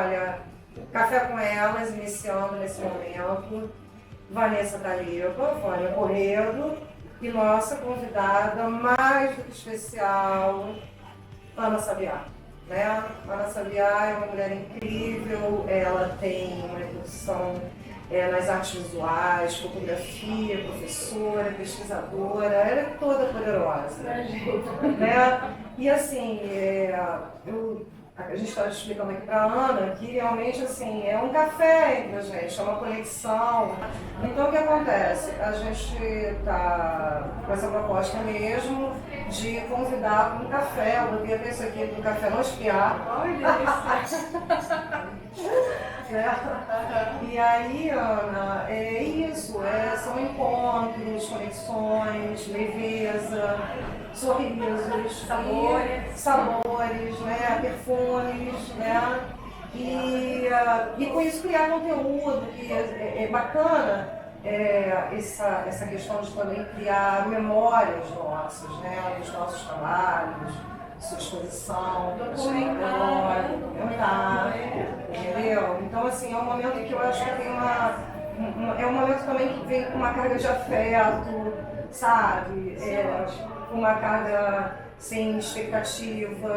olha, Café com Elas, iniciando nesse momento, Vanessa Taliba, Vânia Corredo e nossa convidada mais do que especial, Ana Sabiá. Né? Ana Sabiá é uma mulher incrível, ela tem uma introdução nas artes visuais, fotografia, professora, pesquisadora, ela é toda poderosa. Né? E assim, a gente está explicando aqui para a Ana que realmente assim, é um café entre a gente, é uma conexão. Então o que acontece? A gente está com essa proposta mesmo de convidar para um café. Eu botei até isso aqui do café não espiar. E aí, Ana, é isso, são encontros, conexões, leveza, sorrisos, sabores, né, perfumes, né, e com isso criar conteúdo, que é bacana, essa questão de também criar memórias nossas, né, dos nossos trabalhos, sua exposição, documentar, entendeu? Então, assim, é um momento que eu acho que tem é um momento também que vem com uma carga de afeto, sabe? Uma carga sem expectativas, com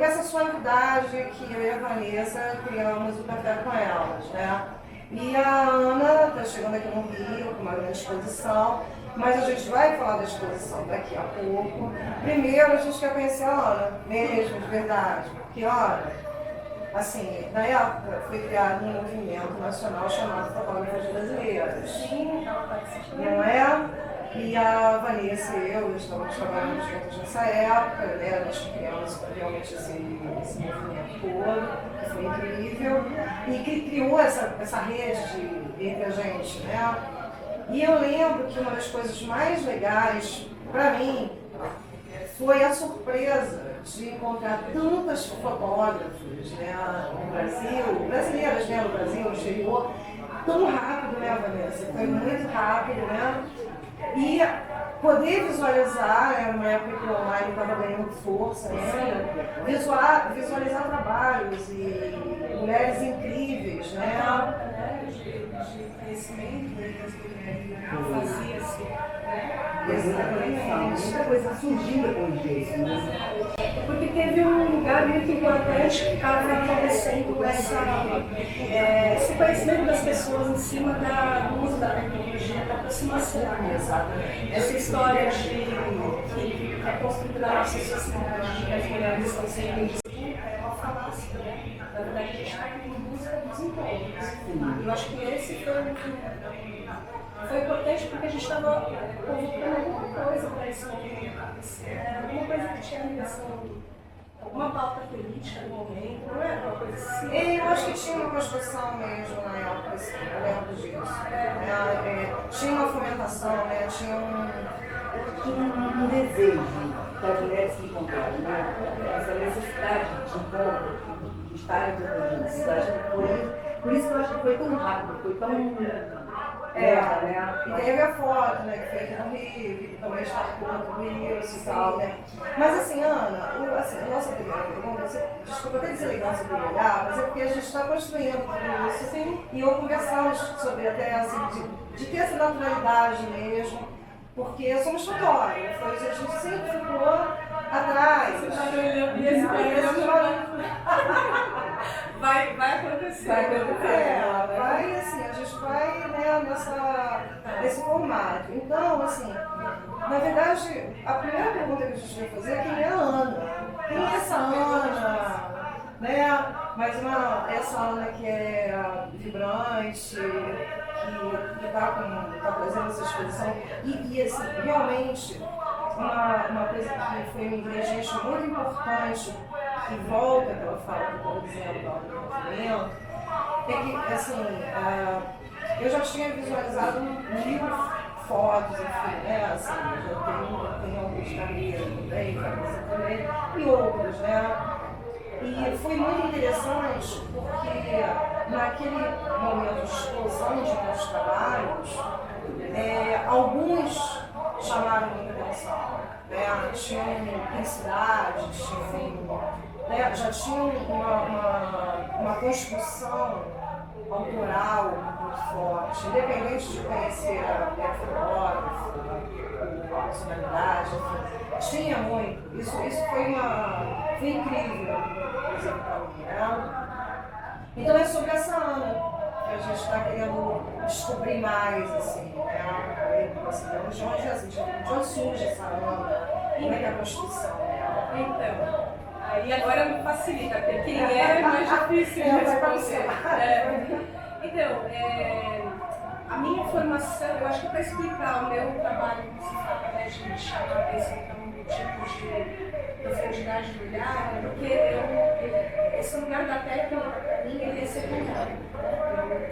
essa suavidade que eu e a Vanessa criamos o Café com Elas, né? E a Ana está chegando aqui no Rio com uma grande exposição, mas a gente vai falar da exposição daqui a pouco. Primeiro, a gente quer conhecer a Ana, mesmo, de verdade, porque, olha, assim, na época foi criado um movimento nacional chamado Fotógrafas Brasileiras. Sim, não é? E a Vanessa e eu estamos trabalhando juntos nessa época, né? Nós criamos realmente esse movimento todo, que foi incrível, e que criou essa rede entre a gente, né? E eu lembro que uma das coisas mais legais para mim foi a surpresa de encontrar tantas fotógrafas, né, no Brasil, brasileiras, né, no Brasil, no exterior, tão rápido, né, Vanessa? Foi muito rápido, né? E poder visualizar, né, numa época que o online estava ganhando força ainda, visualizar trabalhos e mulheres incríveis, né? De conhecimento das mulheres, fazia-se, exatamente. Muita coisa surgindo com isso, né? Porque teve um lugar muito importante que estava acontecendo esse conhecimento das pessoas em cima do uso da tecnologia, da aproximação. Essa história que é construída na nossa sociedade, que as mulheres estão sendo é uma falácia, né? Na verdade, a gente está em busca dos encontros. Eu acho que esse foi importante porque a gente estava convocando alguma coisa para esse momento acontecer. Alguma coisa que tinha ligação, alguma pauta política no momento, não era uma coisa assim? Eu acho que tinha uma construção mesmo na época, assim, eu lembro disso. Tinha uma fomentação, né? Tinha um desejo para as mulheres se encontrarem, né? Essa necessidade de encontro, de estarem juntas. Por isso que eu acho que foi tão rápido, foi tão... E teve a foto, né, que foi aqui no Rio, que também estarcou no Rio, e tal, né? Mas assim, Ana, a nossa primeira pergunta, desculpa até dizer legal sobre olhar, mas é porque a gente está construindo tudo isso, assim, e eu conversamos sobre até, assim, de ter essa naturalidade mesmo, porque somos fotógrafos, a gente sempre ficou atrás. Vai acontecer. Vai assim, a gente vai, né, nesse formato. Então, assim, na verdade, a primeira pergunta que a gente vai fazer é quem é a Ana? Quem é essa Ana? Né? Mas essa Ana que é vibrante, que está trazendo essa exposição. E assim, realmente, uma coisa que foi um ingrediente muito importante que volta aquela fala que eu estava dizendo do movimento, é que, assim, eu já tinha visualizado no livro fotos, enfim, né, assim, já tenho alguns carreiras também, e outros, né, e foi muito interessante porque naquele momento de explosão de meus trabalhos, alguns chamaram muita atenção, né? Tinham intensidade, tinham né, já tinham uma construção autoral muito forte, independente de conhecer a fotógrafa, a personalidade, tinha muito. Isso foi incrível, por exemplo, para mim, né? Então é sobre essa Ana que a gente está querendo descobrir mais, assim, né? De onde surge essa Ana, como é que é a construção dela. Então, aí agora me facilita, porque quem é mais difícil de responder. Então, a minha formação, eu acho que para explicar o meu trabalho principal, né, de chamar a atenção para um tipo de profundidade do olhar, é porque esse lugar da técnica, para mim, ele é secundário.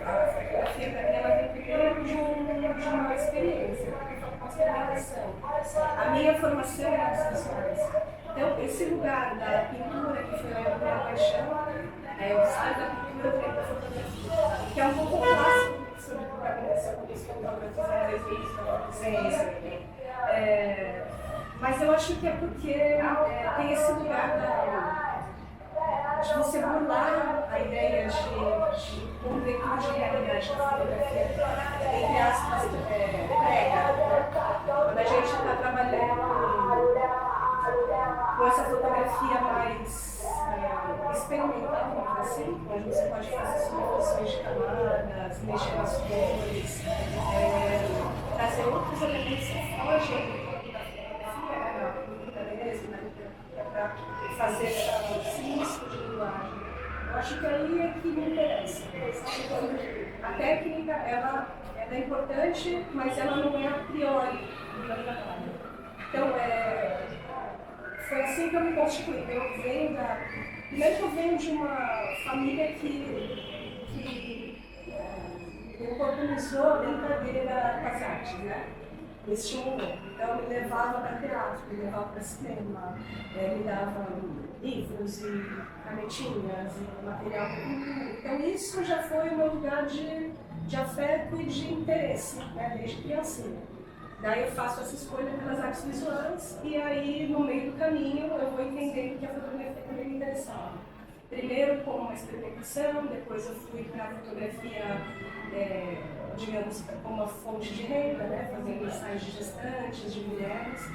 A fotografia, para mim, ela vem primeiro de uma experiência, uma experimentação. A minha formação é nas visuais. Então, esse lugar da pintura, que foi a minha paixão, eu saio da pintura para a fotografia, que é um pouco clássico sobre o que aconteceu com os fotógrafos em 2000. Mas eu acho que é porque tem esse lugar de você burlar a ideia de concretude de realidade da fotografia, entre aspas, prega. Quando a gente está trabalhando com essa fotografia mais experimental, vamos dizer assim, onde você pode fazer substituições de camadas, mexer nas cores, trazer outros elementos que fogem da fotografia, para fazer esse sinistro de linguagem. Eu acho que aí é que me interessa. A técnica, ela é importante, mas ela não é a priori do meu trabalho. Então, foi assim que eu me constituí. Primeiro que eu venho de uma família que oportunizou a brincadeira com as artes, né? Me estimulou. Então, me levava para teatro, me levava para cinema, me dava livros e canetinhas e material para pintura. Então, isso já foi o meu lugar de afeto e de interesse, né? Desde criancinha. Daí eu faço essa escolha pelas artes visuais e aí, no meio do caminho, eu vou entendendo que a fotografia também me interessava. Primeiro como uma experimentação, depois eu fui para a fotografia, digamos, como uma fonte de renda, né? Fazendo ensaios de gestantes, de mulheres.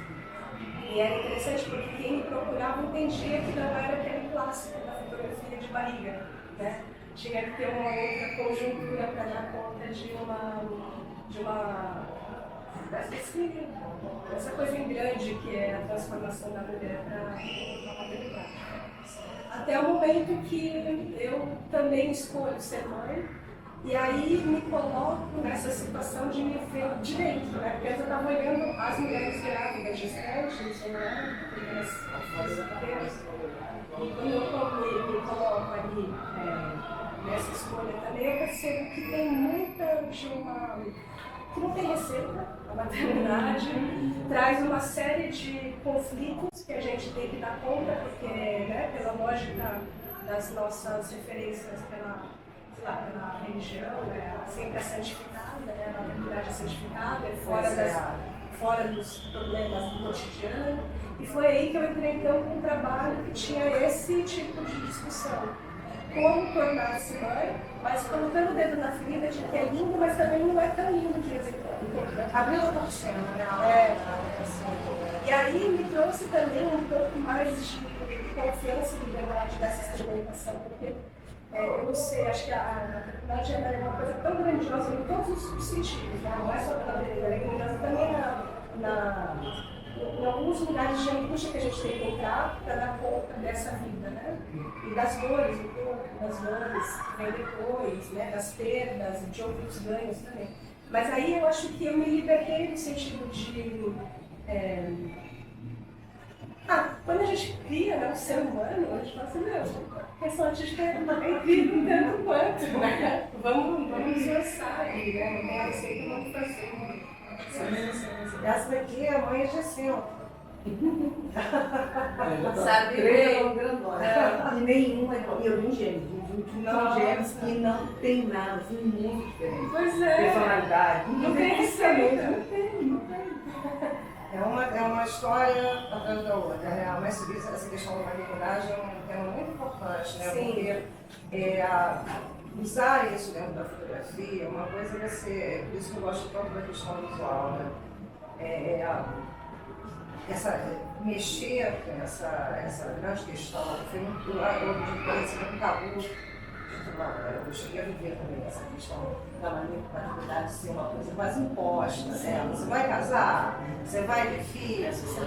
E era interessante porque quem me procurava entendia que não era aquele clássico da fotografia de barriga, né? Tinha que ter uma outra conjuntura para dar conta de uma essa coisa em grande que é a transformação da mulher para a maternidade. Até o momento que eu também escolho ser mãe e aí me coloco nessa situação de me ver de dentro, né? Porque eu estava olhando as mulheres grávidas, gestantes, né? Primeiras fases inteiras. E quando eu me coloco ali nessa escolha também, eu percebo que tem muita que não tem receita, a maternidade traz uma série de conflitos que a gente tem que dar conta, porque, né, pela lógica das nossas referências pela religião, né, sempre é santificada, né, a maternidade é santificada, é fora dos problemas do cotidiano. E foi aí que eu entrei então com um trabalho que tinha esse tipo de discussão. Como tornar-se mãe, mas colocando o dedo na ferida de que é lindo, mas também não é tão lindo de vez em quando. Abriu a cortina, né? E aí me trouxe também um pouco mais de confiança e liberdade dessa experimentação, porque eu não sei, acho que a maternidade é uma coisa tão grandiosa em todos os sentidos, né? Não é só pela beleza, mas também em alguns lugares de angústia que a gente tem que entrar para dar conta dessa vida, né? E das dores do corpo, das dores que vem depois, né? Das perdas e de outros ganhos também. Mas aí eu acho que eu me libertei no sentido de... quando a gente cria, né, um ser humano, a gente fala assim, meu, a questão artística é incrível tanto quanto, né? Vamos esforçar aí, né? Não tem a receita, vamos fazer. Essa daqui é a mãe de cima. Sabe, e nenhuma, eu vi gêmeos, são gêmeos que não tem nada, são muito diferentes. Pois é. Personalidade, Não tem receita. Não tem. É uma história atrás da outra, né? Mas essa questão da maternidade é um tema muito importante, né? Sim. Porque usar isso dentro da fotografia é uma coisa que você... Por isso que eu gosto tanto da questão visual, né? Mexer com essa grande questão, que foi muito duradouro de coisa, muito tabu. Eu cheguei a viver também essa questão da maternidade ser uma coisa quase imposta, né? Você vai casar, você vai ter filhos, você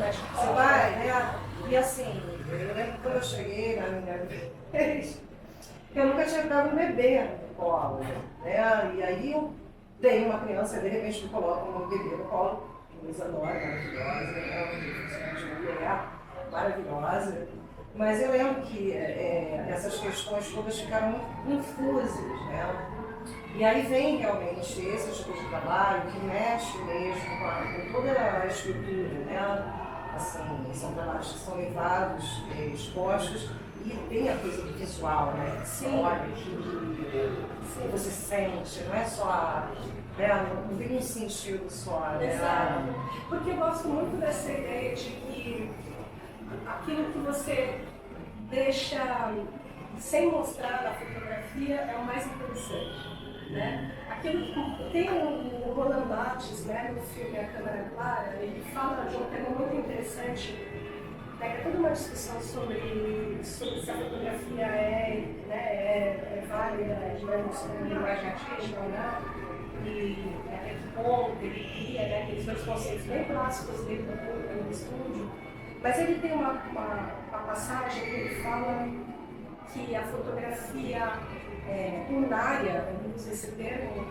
vai, né? E assim, eu lembro que quando eu cheguei na minha vez, eu nunca tinha dado um bebê no colo, né? E aí eu tenho uma criança, de repente me colocam um bebê no colo, Isadora, maravilhosa, uma mulher maravilhosa. Mas eu lembro que essas questões todas ficaram muito infusas, né? E aí vem realmente esse tipo de trabalho que mexe mesmo com toda a estrutura, né? Assim, são trabalhos que são levados, expostos, e tem a coisa do visual, né? Que você olha, que você sente, não é só... Não tem um sentido só, né? Exato. Porque eu gosto muito dessa ideia de que aquilo que você deixa sem mostrar na fotografia é o mais interessante, né? Aquilo que tem o Roland Barthes, né, no filme A Câmara Clara, ele fala de um tema muito interessante, né, que é toda uma discussão sobre se a fotografia é válida, digamos, como linguagem artística ou não. E até que ponto ele cria, né, aqueles dois conceitos bem clássicos dele no estúdio. Mas ele tem uma passagem que ele fala que a fotografia unária, eu não sei esse termo,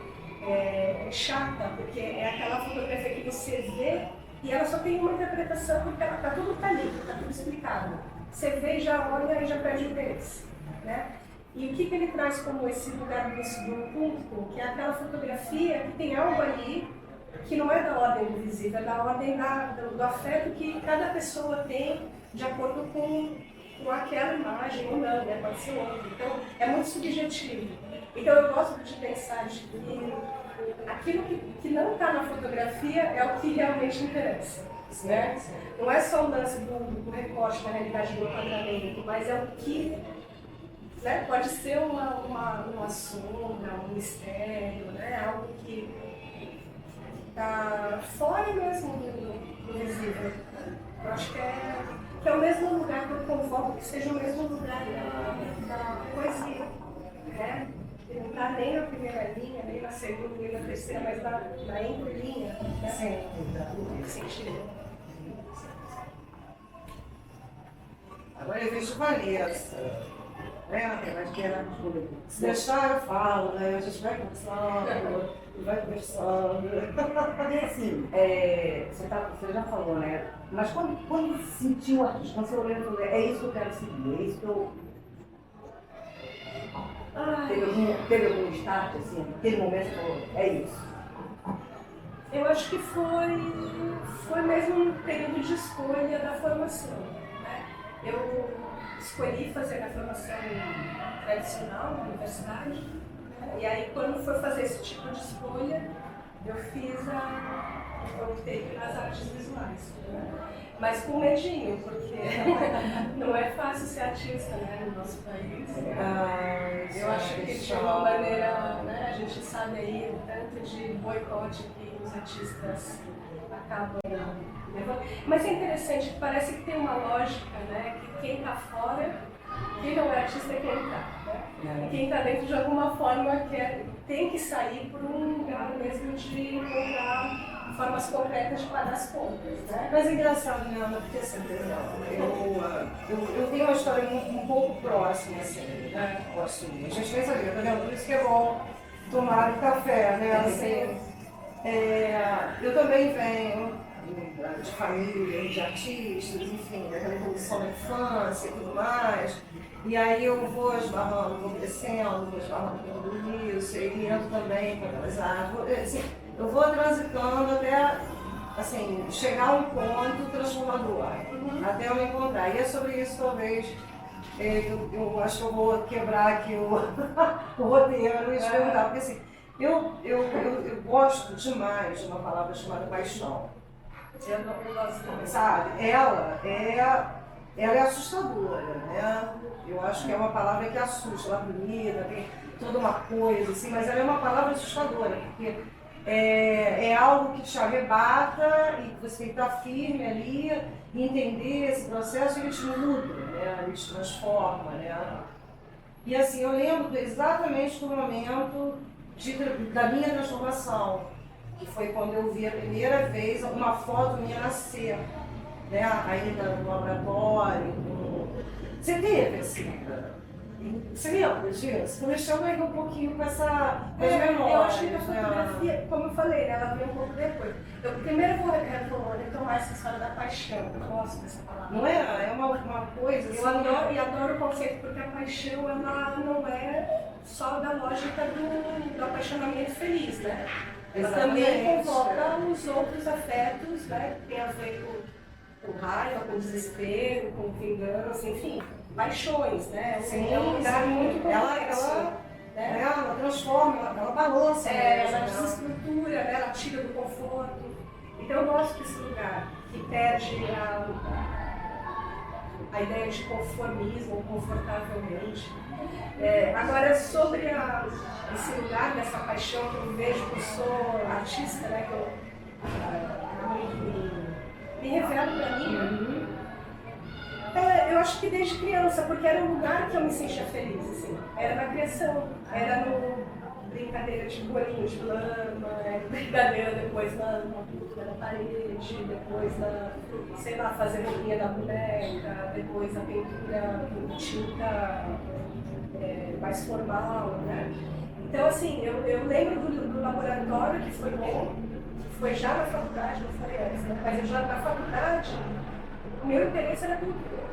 é chata, porque é aquela fotografia que você vê e ela só tem uma interpretação porque tudo está ali, está tudo explicado. Você vê, já olha e já perde o interesse, né? E o que ele traz como esse lugar do culto, que é aquela fotografia que tem algo ali que não é da ordem do visível, é da ordem do afeto que cada pessoa tem de acordo com aquela imagem ou não, né? Pode ser outra. Então, é muito subjetivo. Então, eu gosto de pensar de que aquilo que não está na fotografia é o que realmente interessa, né? Não é só o lance do recorte, da realidade do enquadramento, mas é o que... Né? Pode ser uma sombra, um mistério, né? Algo que está fora mesmo do visível. Eu acho que é o mesmo lugar que eu convoco, que seja o mesmo lugar da poesia, né? Não está nem na primeira linha, nem na segunda, nem na terceira, mas na entrelinha, né? Sim, sentido. Agora eu vejo Vanessa. Mas que era, se deixar eu falo, né? A gente vai conversando. E assim, você já falou, né? Mas quando você sentiu o artista, quando você olhou e falou, é isso que eu quero seguir, é isso que eu... Teve algum start, assim, aquele momento que você falou, é isso? Eu acho que foi mesmo um período de escolha da formação, né? Eu escolhi fazer a formação tradicional na universidade, né? E aí quando foi fazer esse tipo de escolha, eu optei pelas artes visuais, né? Mas com medinho, porque não é fácil ser artista, né, no nosso país. Eu acho que de uma maneira, né, a gente sabe aí o tanto de boicote que os artistas acabam levando. Mas é interessante, parece que tem uma lógica, né, que quem está fora, quem não é artista é quem está, né? E quem está dentro de alguma forma tem que sair por um lugar mesmo de encontrar formas concretas de pagar as contas, né? Mas é engraçado, né, Ana, porque assim, eu tenho uma história um pouco próxima, assim, né, com a sua. A gente fez a vida, né? Por isso que é bom tomar um café, né? Assim, eu também venho de família, de artistas, enfim, daquela evolução da infância e tudo mais. E aí eu vou esbarrando, vou crescendo, vou esbarrando com tudo isso, e entro também com aquelas artes. Eu vou transitando até, assim, chegar a um ponto transformador, até eu me encontrar. E é sobre isso, talvez, eu acho que eu vou quebrar aqui o roteiro e te perguntar, porque assim, eu gosto demais de uma palavra chamada paixão. Eu gosto também. Sabe? Ela é assustadora, né? Eu acho que é uma palavra que assusta, ela é bonita, tem toda uma coisa, assim, mas ela é uma palavra assustadora, porque é algo que te arrebata e você tem que estar firme ali e entender esse processo e ele te muda, né? Ele te transforma, né? E assim, eu lembro exatamente do momento da minha transformação, que foi quando eu vi a primeira vez uma foto minha nascer, né? Ainda no laboratório. Você teve assim? Você lembra disso? Começando ainda um pouquinho com essa memória. Eu acho que a fotografia, como eu falei, né, ela veio um pouco depois. Eu primeiro vou retomar essa história da paixão, eu gosto dessa palavra. Não é? É uma coisa assim. Eu adoro o conceito, porque a paixão ela não é só da lógica do apaixonamento feliz, né? Ela também convoca os outros afetos, né? Que tem a ver com raiva, com desespero, com vingança, enfim, paixões, né? Sim, é um lugar muito complexo. Ela transforma, ela balança. Ela desestrutura, né? Ela tira do conforto. Então eu gosto desse lugar que perde a ideia de conformismo, confortavelmente. Agora, sobre esse lugar dessa paixão que eu vejo, que eu sou artista, né? Que eu me revelo para mim. Eu acho que desde criança, porque era um lugar que eu me sentia feliz, assim. Era na criação, era no brincadeira de bolinho de lama, brincadeira depois na pintura na parede, depois na, sei lá, fazer roupinha da boneca, depois a pintura com tinta mais formal, né? Então, assim, eu lembro do laboratório que foi bom, foi já na faculdade, não falei antes, né? Mas eu já na faculdade, o meu interesse era pintura.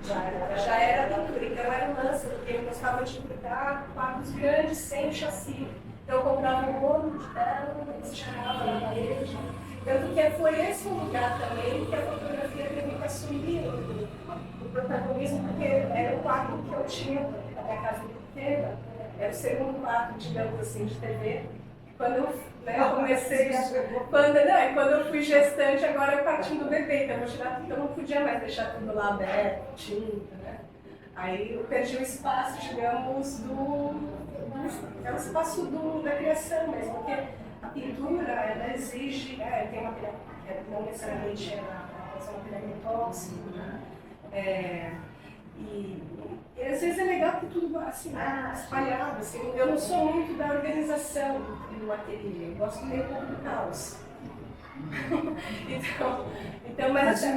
Já era pintura, então era um lance, porque eu gostava de pintar quadros grandes sem chassi. Então eu comprava um rolo de tela e estirava na parede. Tanto que foi esse um lugar também que a fotografia teve que assumir o protagonismo, porque era o quarto que eu tinha na minha casa pequena, era o segundo quarto, digamos assim, de TV. Quando eu comecei quando eu fui gestante, agora é o quartinho do bebê, então eu não podia mais deixar tudo lá aberto, tinta, né? Aí eu perdi o espaço, digamos, é o espaço da criação mesmo, porque a pintura, ela exige, tem material, não necessariamente é um material tóxico, né? E às vezes é legal que tudo assim, espalhado. Assim. Eu não sou muito da organização do ateliê, eu gosto meio do caos. então, mas eu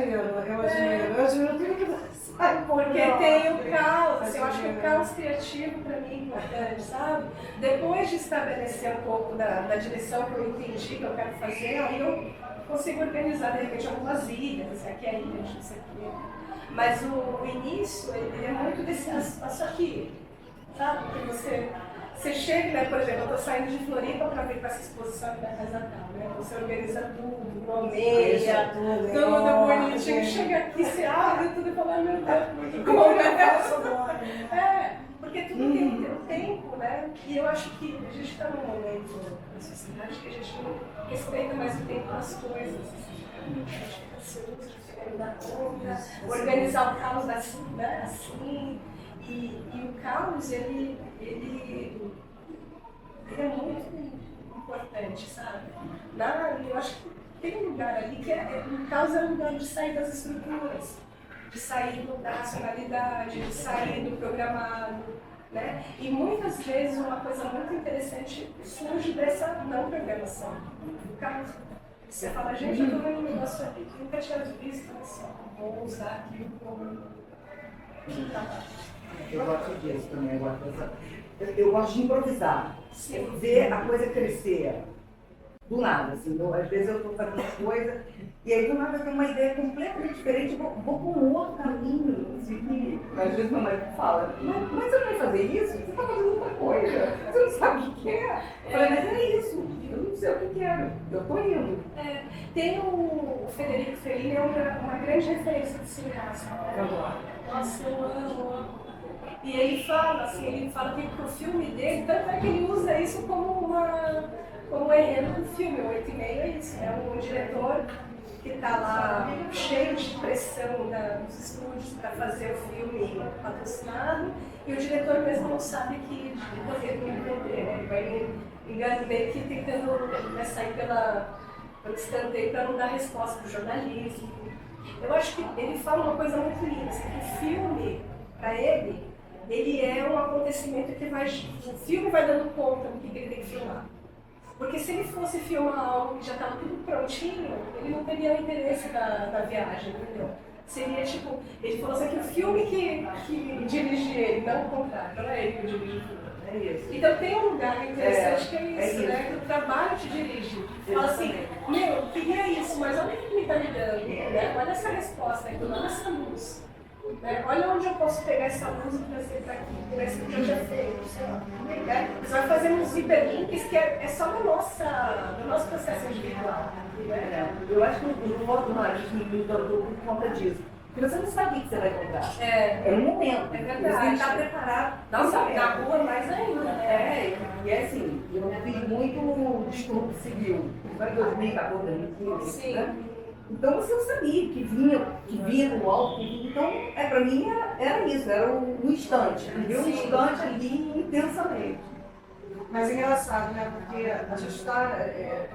admiro tudo que você sabe. Porque tem o caos, assim, eu acho que o caos criativo para mim é importante, sabe? Depois de estabelecer um pouco da direção que eu entendi que eu quero fazer, aí eu consigo organizar de repente algumas ilhas, aqui é ilha, não sei o quê. Mas o início, ele é muito desse espaço aqui, sabe? Porque você chega, né, por exemplo, eu estou saindo de Floripa para vir para essa exposição aqui na Casa Tal, né? Você organiza tudo, nomeia, tudo bonitinho, chega aqui, você abre tudo e fala, meu Deus, como é? Porque tudo tem que ter um tempo, né? E eu acho que a gente está num momento na sociedade que a gente não respeita mais o tempo das coisas. A gente fica ansioso, dar conta, organizar o caos assim, né? Assim, e o caos ele é muito importante, sabe? Eu acho que tem um lugar ali que o caos é um lugar de sair das estruturas, de sair da racionalidade, de sair do programado, né? E muitas vezes uma coisa muito interessante surge dessa não programação, do caos. Você fala, gente, eu estou vendo um negócio aqui que nunca tinha visto, assim, vou usar aquilo como trabalho. Eu gosto disso também, eu gosto de improvisar, ver a coisa crescer, do nada, assim, às vezes eu estou fazendo coisa e aí do nada eu tenho uma ideia completamente diferente, vou com um outro caminho, assim, às vezes meu marido fala, mas você não vai fazer isso? Você está fazendo outra coisa, você não sabe o que é. Eu falei, mas é isso, eu não sei o que quero, eu estou indo. Tem o Federico Fellini, é uma grande referência de cineasta, né? Nossa, eu amo. E ele fala que pro filme dele, tanto é que ele usa isso como um enredo do filme, o 8,5 é isso, é um diretor que está lá cheio de pressão dos estúdios para fazer o filme patrocinado, e o diretor mesmo não sabe que ele não entender, né? Ele vai meio que tentando sair pelo escanteio para não dar resposta para o jornalismo. Eu acho que ele fala uma coisa muito linda, assim, que o filme, para ele é um acontecimento que o filme vai dando conta do que ele tem que filmar. Porque se ele fosse filmar algo que já estava tudo prontinho, ele não teria o interesse da viagem, entendeu? Seria tipo, ele falou assim que o filme que dirige ele, não o contrário, não é ele que dirige o filme. É isso. Então tem um lugar interessante que é isso, isso. né? Que o trabalho te dirige. Fala assim, meu, eu queria isso, mas olha o que me está me dando, né? Olha essa resposta aqui, olha essa luz. Né? Olha onde eu posso pegar essa luz e trazer para aqui, por esse que eu já feito, sei lá. Né? Você vai fazer uns hiperlinks que é só do nosso processo individual. Né? Eu acho que o fotojornalismo me encantou por conta disso. Porque você não sabe o que você vai encontrar. É um momento. É verdade. Você tem que estar preparado. Nossa, na rua mais ainda, né? E é assim, eu fiz muito distúrbio civil. Foi em 2014, 2015. Sim. Né? Então você não sabia que vinha do alto. Então, pra mim era isso, era o instante. Viver o instante ali intensamente. Mas é engraçado, né? Porque a gente está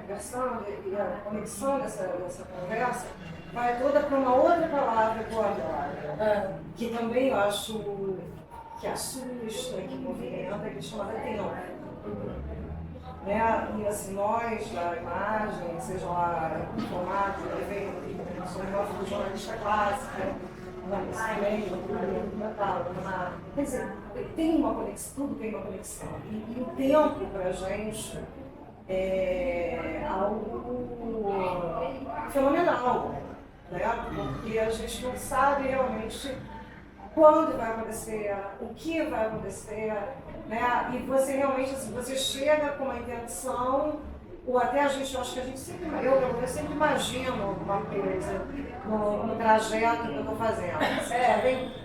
conversando e a conexão dessa conversa vai toda para uma outra palavra que eu adoro, que também eu acho que assusta, que movimenta, que é chamada tempo. Né? E assim, nós da imagem, seja lá em formato, somos nós jornalista clássica, isso também, documental, quer dizer, tem uma conexão, tudo tem uma conexão. E o tempo para a gente é algo fenomenal, né? Porque a gente não sabe realmente quando vai acontecer, o que vai acontecer, né? E você realmente, assim, você chega com uma intenção, ou até a gente, eu acho que a gente sempre, eu sempre imagino alguma coisa no trajeto que eu estou fazendo.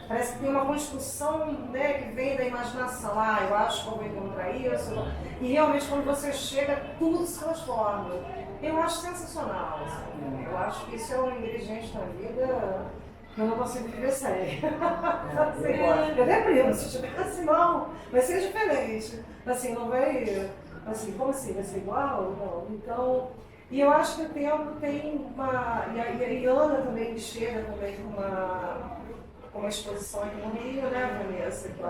Parece que tem uma construção, né, que vem da imaginação. Eu acho que eu vou encontrar isso. E realmente quando você chega, tudo se transforma. Eu acho sensacional. Assim. Eu acho que isso é um ingrediente na vida que eu não consigo viver sem. Eu até primo, se tiver assim, não, vai ser diferente. Assim, não vai. Assim, como assim? Vai ser igual? Não. Então, e eu acho que o tempo tem uma. E a Iriana também chega também com uma exposição aqui no Rio, né, Vanessa? Que eu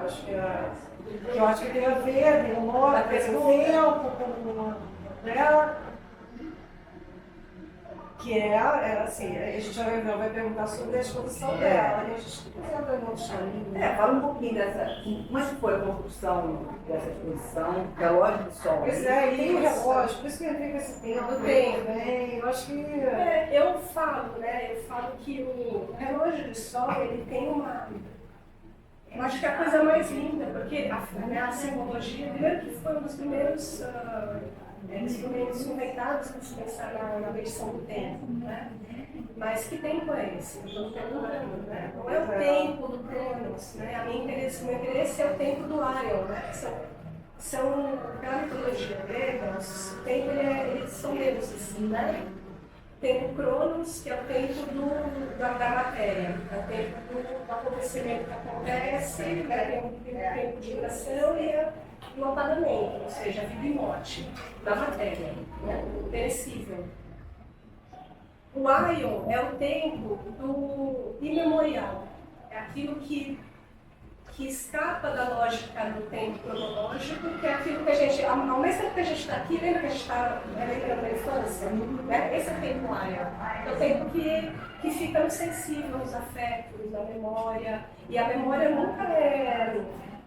acho que tem a ver, tem humor, tem o tempo, com. Né? Que assim, a gente já vai perguntar sobre a exposição dela, e a gente entra no outro caminho. Fala um pouquinho como é que foi a construção dessa exposição, relógio do sol. Pois é, e tem o relógio, por isso que eu entrei com esse tema. Eu acho que... eu falo que o relógio do sol, ele tem uma... Eu acho que é a coisa mais linda, porque a simbologia, primeiro que foi um dos primeiros instrumentos inventados para se pensar na medição do tempo, né? Mas que tempo é esse? Eu estou perguntando, né? Não é o tempo do Cronos, né? O meu interesse é o tempo do Lion, né? São na mitologia grega, os tempos eles são deuses, né? Tem o Cronos, que é o tempo da matéria, é o tempo do acontecimento que acontece, né? Tem o tempo de duração e o apagamento, ou seja, a vida e morte da matéria, né? Perecível. O Ion é o tempo do imemorial, é aquilo que escapa da lógica do tempo cronológico, que é aquilo que a gente, ao mesmo tempo que a gente está aqui, lembra que a gente está lembrando da infância? Né? Esse é o tempo Ion, é o tempo que fica sensível aos afetos, à memória, e a memória nunca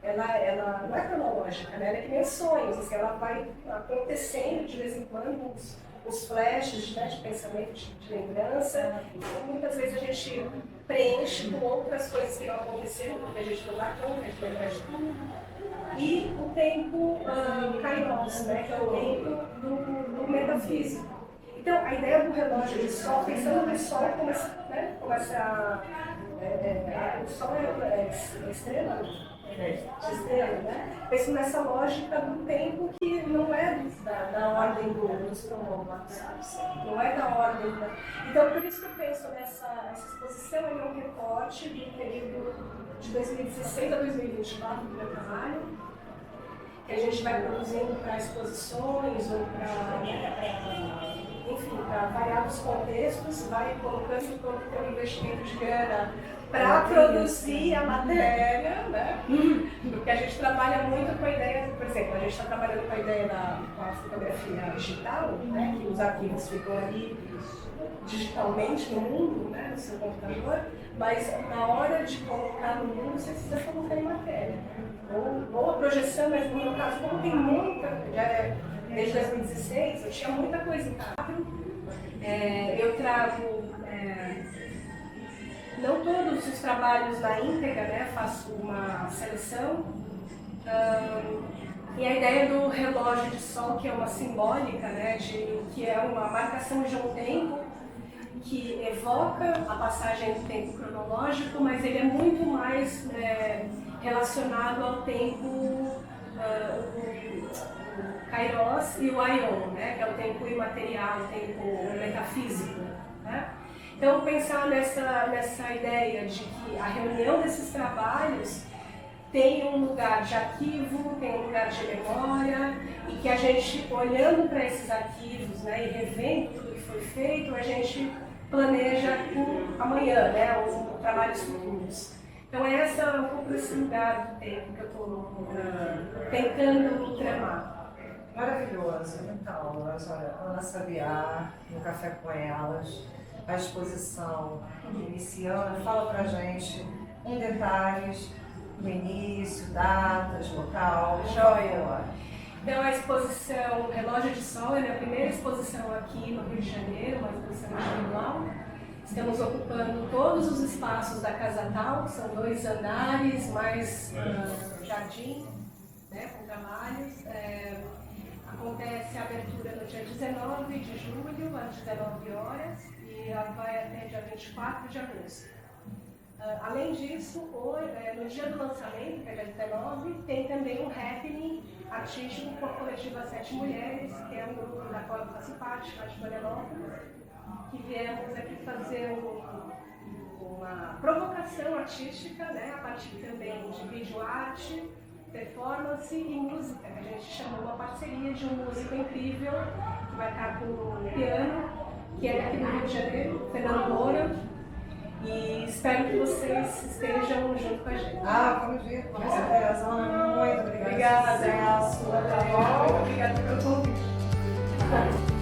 ela não é cronológica, né? Ela é que nem sonhos, assim, ela vai acontecendo de vez em quando os flashes, né, de pensamento, de lembrança, e muitas vezes a gente preenche com outras coisas que não aconteceram, porque a gente não dá conta de lembrar de tudo. E o tempo Kairos, né, que é o tempo do metafísico. Então, a ideia do relógio de sol, pensando no sol como essa, né, o sol é estrela, dizendo, né? Penso nessa lógica do tempo que não é da ordem dos cronômetros, não é da ordem da... Então, por isso que eu penso essa exposição é um recorte do período de 2016 a 2024 do meu trabalho, que a gente vai produzindo para exposições ou para, enfim, para variados contextos, vai colocando todo o investimento de grana para produzir a matéria, né? Porque a gente trabalha muito com a ideia, por exemplo, a gente está trabalhando com a ideia da fotografia digital, né? Que os arquivos ficam ali digitalmente no mundo, né? No seu computador, mas na hora de colocar no mundo, você precisa colocar em matéria. Ou a projeção, mas no meu caso, como tem muita, desde 2016, eu tinha muita coisa em quadro, eu trago não todos os trabalhos na íntegra, né? Faço uma seleção. E a ideia do relógio de sol, que é uma simbólica, né? Que é uma marcação de um tempo que evoca a passagem do tempo cronológico, mas ele é muito mais relacionado ao tempo, o Kairos e o Aion, né? Que é o tempo imaterial, o tempo metafísico, né? Então, pensar nessa ideia de que a reunião desses trabalhos tem um lugar de arquivo, tem um lugar de memória, e que a gente, olhando para esses arquivos, né, e revendo tudo que foi feito, a gente planeja o amanhã, né, os trabalhos futuros. Então, esse é um pouco esse lugar do tempo que eu estou tentando tramar. Maravilhoso. Então, olha, Ana Sabiá, no Café com Elas, a exposição iniciando, fala pra gente detalhes do início, datas, local. Joia! Então, a exposição Relógio de Sol é a minha primeira exposição aqui no Rio de Janeiro, uma exposição individual. Estamos ocupando todos os espaços da Casa Tal, que são 2 andares, mais jardim, né, com trabalhos. Acontece a abertura no dia 19 de julho, às 19 horas, e ela vai até dia 24 de agosto. Além disso, no dia do lançamento, que é dia 19, tem também um happening artístico com a coletiva 7 Mulheres, que é um grupo da qual eu faço parte, lá de Florianópolis, que viemos aqui fazer uma provocação artística, né, a partir também de vídeo arte, performance e música, que a gente chamou uma parceria de um músico incrível, que vai estar com o piano, que é daqui do Rio de Janeiro, Fernando Moura, e espero que vocês estejam junto com a gente. Vamos ver, com certeza. Ana, muito obrigada. Obrigada. Sucesso. Obrigada pelo convite.